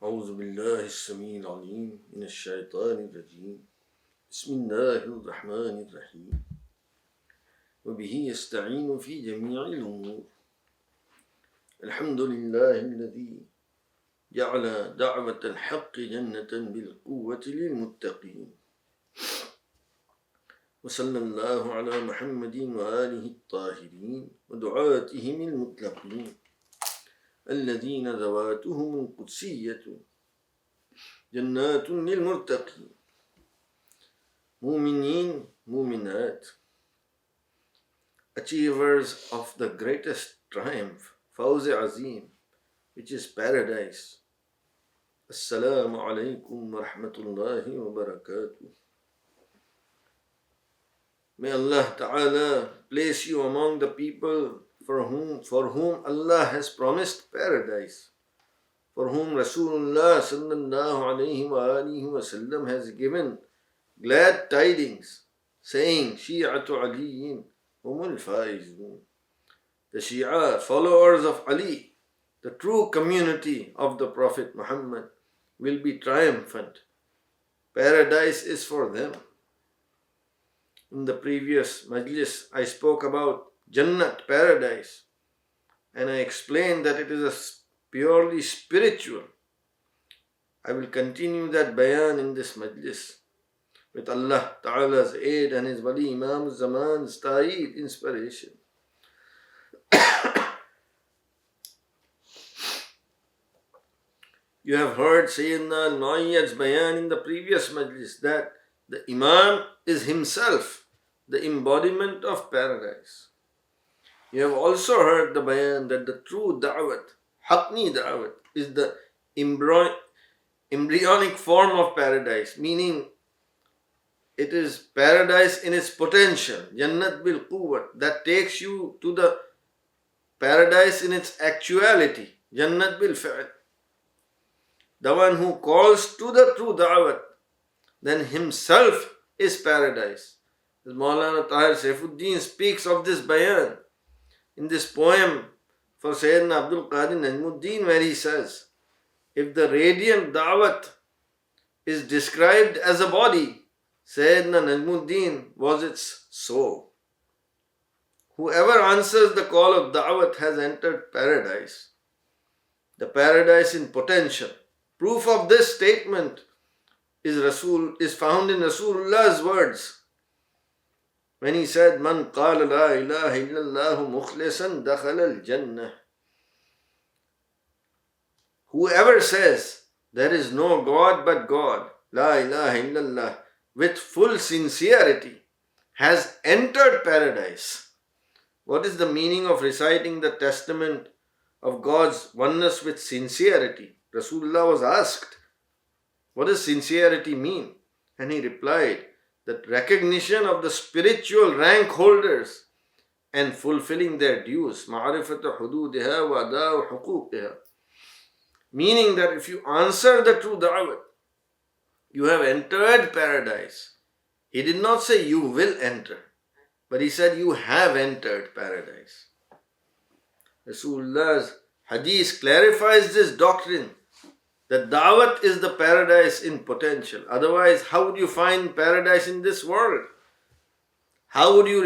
أعوذ بالله السميع العليم من الشيطان الرجيم بسم الله الرحمن الرحيم وبه يستعين في جميع الأمور الحمد لله الذي جعل دعوة الحق جنة بالقوة للمتقين وصلى الله على محمد وآله الطاهرين ودعاتهم المطلقين الذين ذواتهم القدسية جنات للمرتقين مؤمنين مؤمنات achievers of the greatest triumph فوز عظيم which is paradise. Assalamu alaikum wa rahmatullahi wa barakatuh. May Allah Ta'ala place you among the people for whom Allah has promised paradise, for whom Rasulullah sallallahu alayhi wa sallam has given glad tidings, saying, Shi'atu Aliyin humul faizun. The Shia, followers of Ali, the true community of the Prophet Muhammad, will be triumphant. Paradise is for them. In the previous Majlis, I spoke about Jannat, paradise, and I explained that it is a purely spiritual. I will continue that bayan in this Majlis with Allah Ta'ala's aid and His Wali Imam Zaman's ta'eed inspiration. You have heard Syedna al-Mu'ayyad's bayan in the previous Majlis that the Imam is himself the embodiment of paradise. You have also heard the bayan that the true Dawat, Haqqi Dawat, is the embryonic form of paradise, meaning it is paradise in its potential, Jannat bil Quwwat, that takes you to the paradise in its actuality, Jannat bil Fi'l. The one who calls to the true Dawat, then himself is paradise. As Maulana Taher Fakhruddin speaks of this bayan in this poem for Sayyidina Abdul Qadir Najmuddin, where he says, if the radiant Dawat is described as a body, Sayyidina Najmuddin was its soul. Whoever answers the call of Dawat has entered paradise, the paradise in potential. Proof of this statement is found in Rasulullah's words when he said, Man qala la ilaha illallah mukhlisan dakhala al-jannah. Whoever says there is no God but God, la ilaha illallah, with full sincerity, has entered paradise. What is the meaning of reciting the testament of God's oneness with sincerity? Rasulullah was asked, what does sincerity mean? And he replied, that recognition of the spiritual rank holders and fulfilling their dues, ma'rifatu hududiha wa ada'u huquqiha. Meaning that if you answer the true da'wat, you have entered paradise. He did not say you will enter, but he said you have entered paradise. Rasulullah's hadith clarifies this doctrine that Dawat is the paradise in potential. Otherwise, how would you find paradise in this world? How would you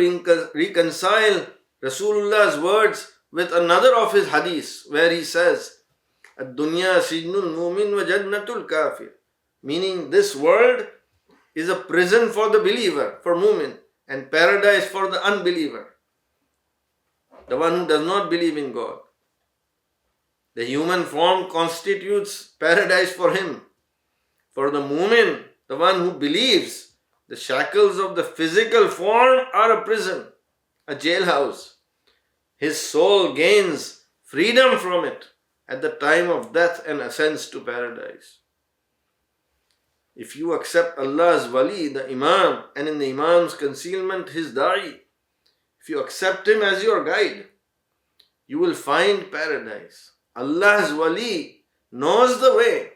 reconcile Rasulullah's words with another of his hadiths where he says, Ad-dunya sijnul mu'min wa jannatul kafir. Meaning this world is a prison for the believer, for mu'min, and paradise for the unbeliever, the one who does not believe in God. The human form constitutes paradise for him. For the mu'min, the one who believes, the shackles of the physical form are a prison, a jailhouse. His soul gains freedom from it at the time of death and ascends to paradise. If you accept Allah's wali, the Imam, and in the Imam's concealment his da'i, if you accept him as your guide, you will find paradise. Allah's wali knows the way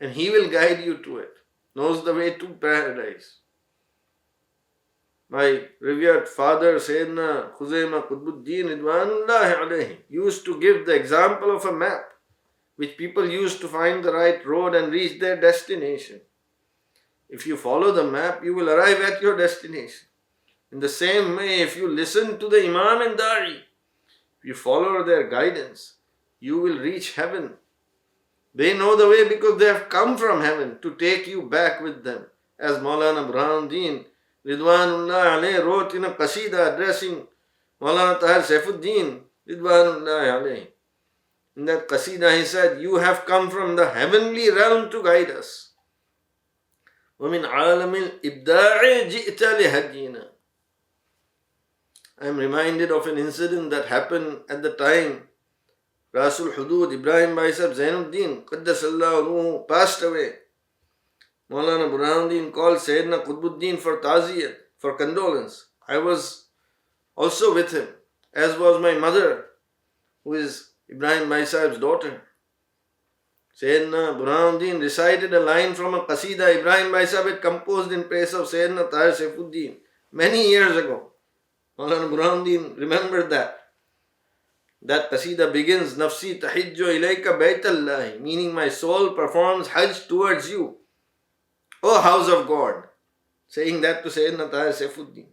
and he will guide you to it, knows the way to paradise. My revered father, Sayyidna Khuzaymah Qutbuddin Ridwanullahi alayhi, used to give the example of a map. which people use to find the right road and reach their destination. If you follow the map, you will arrive at your destination. In the same way, if you listen to the Imam and Dari, if you follow their guidance, you will reach heaven. They know the way because they have come from heaven to take you back with them. As Maulana Burhanuddin Ridwanullah alayhi wrote in a qasida addressing Maulana Taher Fakhruddin Ridwanullah alayhi. In that qasida he said, you have come from the heavenly realm to guide us. وَمِنْ عَالَمِ الْإِبْدَاعِ جِئْتَ لِهَدِينَا. I am reminded of an incident that happened at the time Rasul Hudud Ibrahim Bhai Sahib Zainuddin Qaddasallahu Ruhu passed away. Maulana Burhanuddin called Syedna Qutbuddin for taziyat, for condolence. I was also with him, as was my mother, who is Ibrahim Bhai Sahib's daughter. Syedna Burhanuddin recited a line from a qasida Ibrahim Bhai Sahib had composed in praise of Syedna Taher Fakhruddin many years ago. Maulana Burhanuddin remembered that. That qasida begins, Nafsi tahijju ilayka baytallahi, meaning my soul performs hajj towards you, O house of God. Saying that to Syedna Taher Fakhruddin.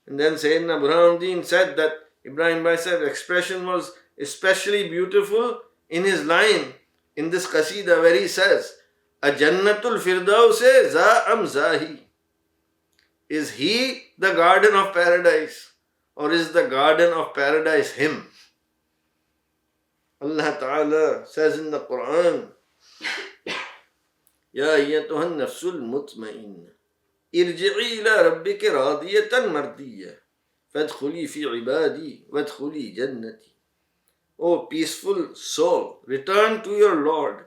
And then Syedna Burhanuddin said that Ibrahim Bhai Sahib's expression was especially beautiful in his line in this qasida where he says, A Jannatul Firdaus za am zahi. Is he the garden of paradise, or is the garden of paradise him? Allah Ta'ala says in the Quran, Ya ayyatuhan nafsul mutma'inna irji'i ila rabbika radiyatan mardiyya fadkhuli fi ibadi wadkhuli jannati. O peaceful soul, return to your Lord.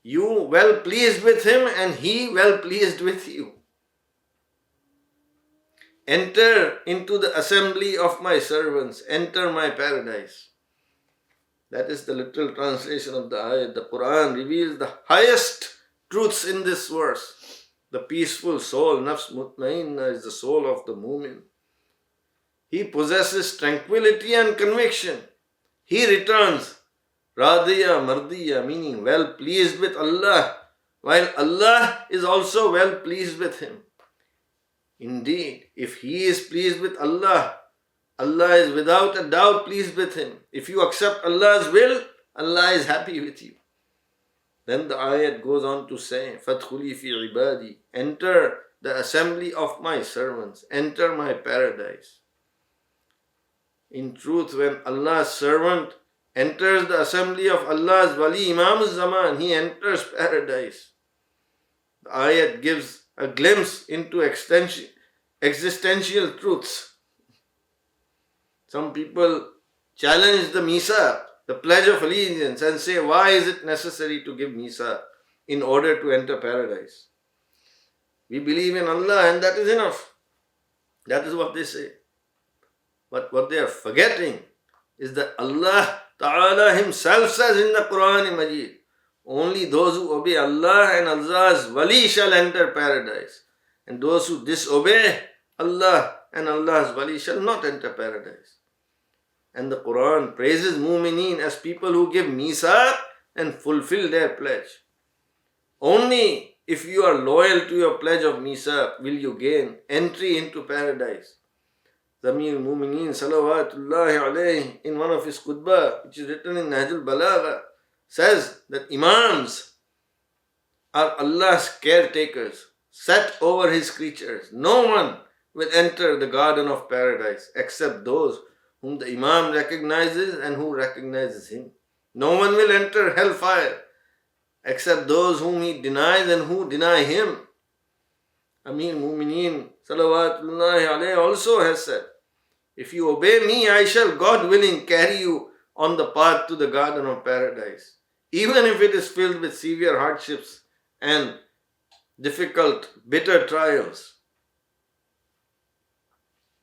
You well pleased with him and he well pleased with you. Enter into the assembly of my servants, enter my paradise. That is the literal translation of the ayat. The Quran reveals the highest truths in this verse. The peaceful soul, nafs mutmainna, is the soul of the mu'min. He possesses tranquility and conviction. He returns radiya mardiya, meaning well pleased with Allah, while Allah is also well pleased with him. Indeed, if he is pleased with Allah, Allah is without a doubt pleased with him. If you accept Allah's will, Allah is happy with you. Then the ayat goes on to say, Fadkhuli fi ibadi, enter the assembly of my servants, enter my paradise. In truth, when Allah's servant enters the assembly of Allah's wali, Imam Zabaan, he enters paradise. The ayat gives a glimpse into existential truths. Some people challenge the Misa, the pledge of allegiance, and say, why is it necessary to give Misa in order to enter paradise? We believe in Allah and that is enough. That is what they say. But what they are forgetting is that Allah Ta'ala himself says in the Quran Majid, only those who obey Allah and Allah's wali shall enter paradise. And those who disobey Allah and Allah's wali shall not enter paradise. And the Quran praises mu'mineen as people who give misaq and fulfill their pledge. Only if you are loyal to your pledge of misaq will you gain entry into paradise. Zamir Mu'mineen Salawatullahi alayhi, in one of his khutbah, which is written in Nahjul Balagha, says that Imams are Allah's caretakers, set over his creatures. No one will enter the garden of paradise except those whom the Imam recognizes and who recognizes him. No one will enter hellfire except those whom he denies and who deny him. Amir Mu'mineen Salawatullahi alayhi also has said, if you obey me, I shall, God willing, carry you on the path to the garden of paradise, even if it is filled with severe hardships and difficult, bitter trials.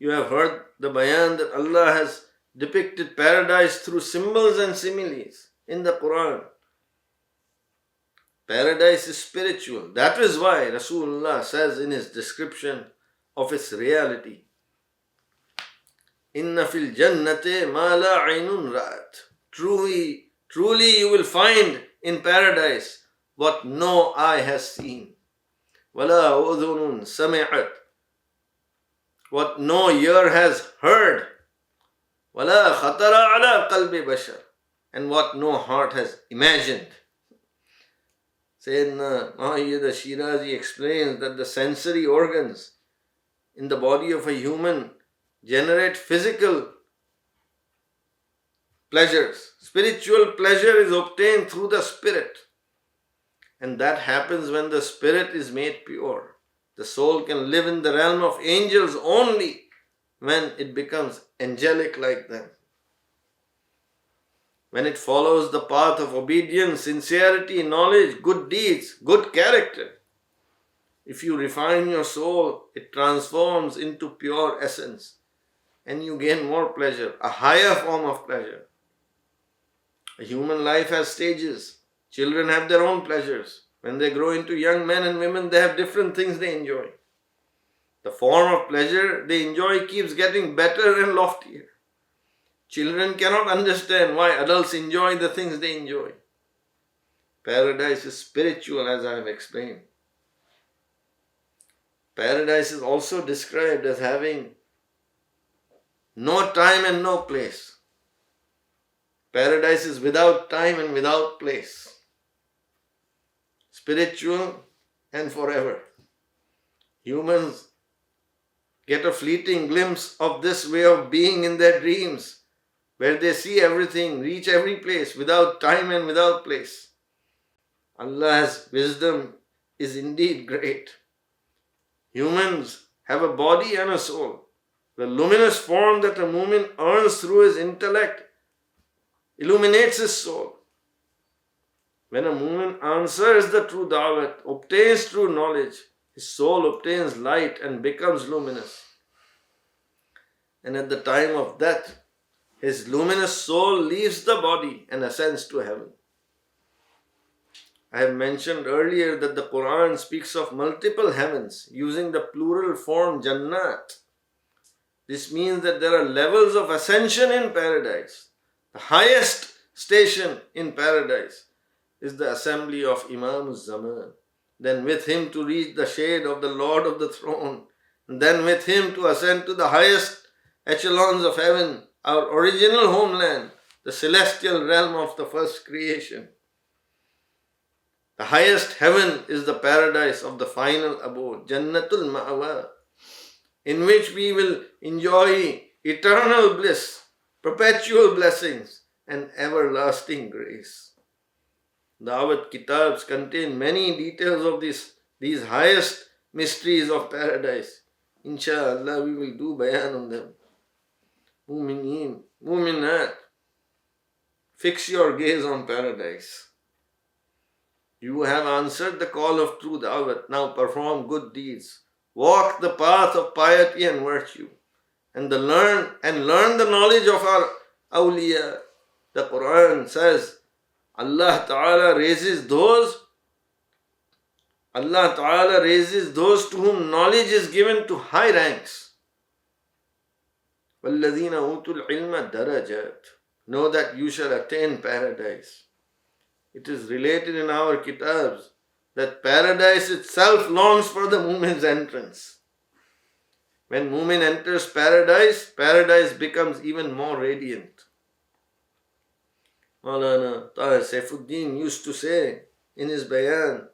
You have heard the bayan that Allah has depicted paradise through symbols and similes in the Quran. Paradise is spiritual. That is why Rasulullah says in his description of its reality, Inna fil jannate ma la aynun ra'at. Truly, Truly you will find in paradise what no eye has seen. وَلَا أُذُنٌ سَمِعَتْ, what no ear has heard. وَلَا خَطَرَ عَلَى قَلْبِ بَشَرٍ, and what no heart has imagined. Syedna Taher Shirazi explains that the sensory organs in the body of a human generate physical pleasures. Spiritual pleasure is obtained through the spirit. And that happens when the spirit is made pure. The soul can live in the realm of angels only when it becomes angelic like them. When it follows the path of obedience, sincerity, knowledge, good deeds, good character. If you refine your soul, it transforms into pure essence and you gain more pleasure, a higher form of pleasure. A human life has stages. Children have their own pleasures. When they grow into young men and women, they have different things they enjoy. The form of pleasure they enjoy keeps getting better and loftier. Children cannot understand why adults enjoy the things they enjoy. Paradise is spiritual, as I have explained. Paradise is also described as having no time and no place. Paradise is without time and without place. Spiritual and forever. Humans get a fleeting glimpse of this way of being in their dreams, where they see everything, reach every place without time and without place. Allah's wisdom is indeed great. Humans have a body and a soul. The luminous form that a mu'min earns through his intellect illuminates his soul. When a mu'min answers the true Dawat, obtains true knowledge, his soul obtains light and becomes luminous. And at the time of death, his luminous soul leaves the body and ascends to heaven. I have mentioned earlier that the Quran speaks of multiple heavens using the plural form Jannat. This means that there are levels of ascension in paradise. The highest station in paradise is the assembly of Imam Zabaan. Then with him to reach the shade of the Lord of the throne. And then with him to ascend to the highest echelons of heaven, our original homeland, the celestial realm of the first creation. The highest heaven is the paradise of the final abode, Jannatul Ma'wa, in which we will enjoy eternal bliss, perpetual blessings, and everlasting grace. Dawat kitabs contain many details of these highest mysteries of paradise. Inshaallah, we will do bayan on them. Mu'mineen, mu'minat, fix your gaze on paradise. You have answered the call of true Dawat. Now perform good deeds. Walk the path of piety and virtue. And learn the knowledge of our awliya. The Quran says, Allah Ta'ala raises those to whom knowledge is given to high ranks. وَالَّذِينَ أُوتُوا الْعِلْمَ دَرَجَاتٍ. Know that you shall attain paradise. It is related in our kitabs that paradise itself longs for the mu'min's entrance. When mu'min enters paradise, paradise becomes even more radiant. Maulana Taher Fakhruddin used to say in his bayan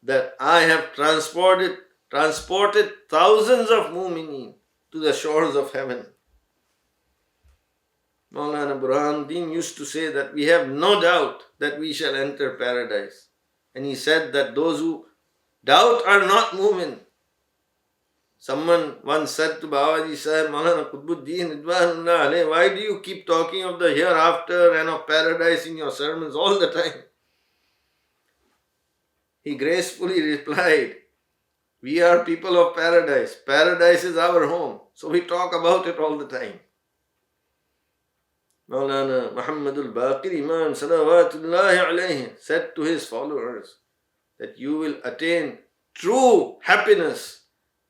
that I have transported thousands of mu'mineen to the shores of heaven. Maulana Burhanuddin used to say that we have no doubt that we shall enter paradise. And he said that those who doubt are not mu'min. Someone once said to Babaji Sahib, Maulana Qutbuddin, Idwanullah alayh, why do you keep talking of the hereafter and of paradise in your sermons all the time? He gracefully replied, we are people of paradise. Paradise is our home. So we talk about it all the time. Maulana Muhammadul Baqir Imam Salawatullahi alayhi said to his followers that you will attain true happiness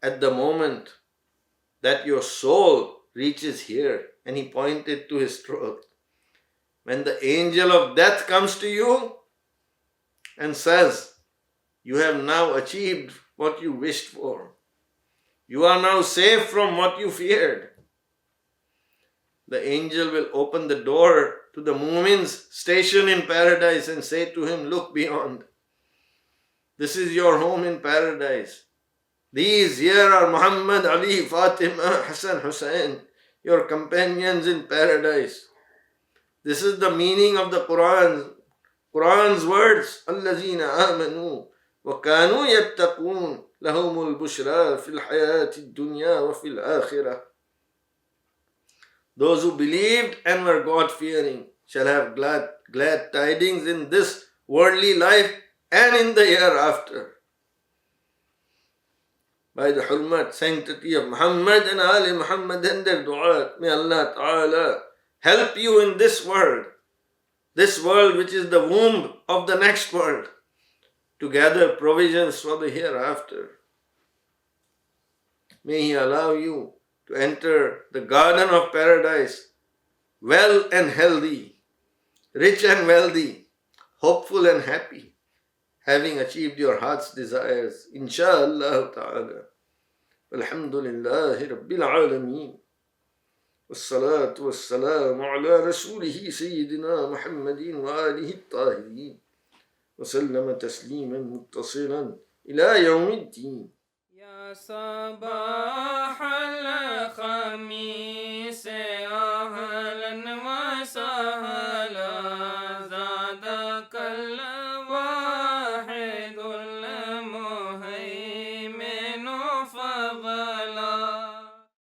at the moment that your soul reaches here. And he pointed to his throat. When the angel of death comes to you and says, you have now achieved what you wished for. You are now safe from what you feared. The angel will open the door to the mu'min's station in paradise and say to him, look beyond. This is your home in paradise. These here are Muhammad, Ali, Fatima, Hassan, Hussein, your companions in paradise. This is the meaning of the Quran's words. Allazina amanu wa kanu yattaqun lahumul bushra fil hayati dunya wa fil akhirah. Those who believed and were God-fearing shall have glad tidings in this worldly life and in the hereafter. By the hurmat, sanctity of Muhammad and Ali Muhammad and their du'at, may Allah Ta'ala help you in this world which is the womb of the next world, to gather provisions for the hereafter. May He allow you to enter the garden of paradise well and healthy, rich and wealthy, hopeful and happy, having achieved your heart's desires. Inshaallah ta'ala. Alhamdulillahi Rabbil Alameen. والصلاة والسلام على رسوله سيدنا محمد وآله الطاهرين وسلم تسليما متصلا إلى يوم الدين. يا صباح الخميس